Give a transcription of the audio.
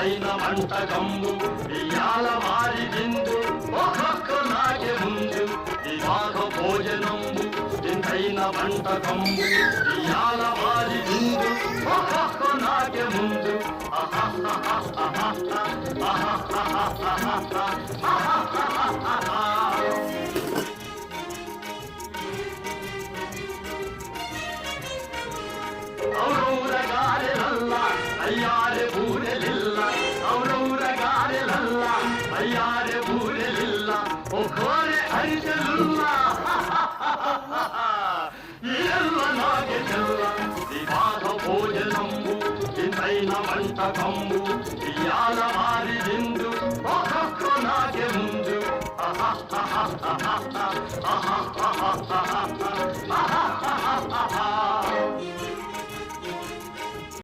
ఇంతైన వంటకంబు ఇయాల వారి విందు ఒక్కొక్క నాకే ముందు వివాహ భోజనంబు ఇంతైన వంటకంబు ఇయాల వారి విందు ఒక్కొక్క నాకే ముందు ఔరౌరగారెలల్ల అయ్యారె బూరెలిల్ల ఔరౌరగారెలల్ల అయ్యారె బూరెలిల్ల ఒకోరె అరిసెలుల్ల ఎల్ల నాగే తెల్ల వివాహ భోజనంబు ఇంతైన వంటకంబు ఇయాల వారి విందు ఒక్కొక్క నాగే ముందు ఆహా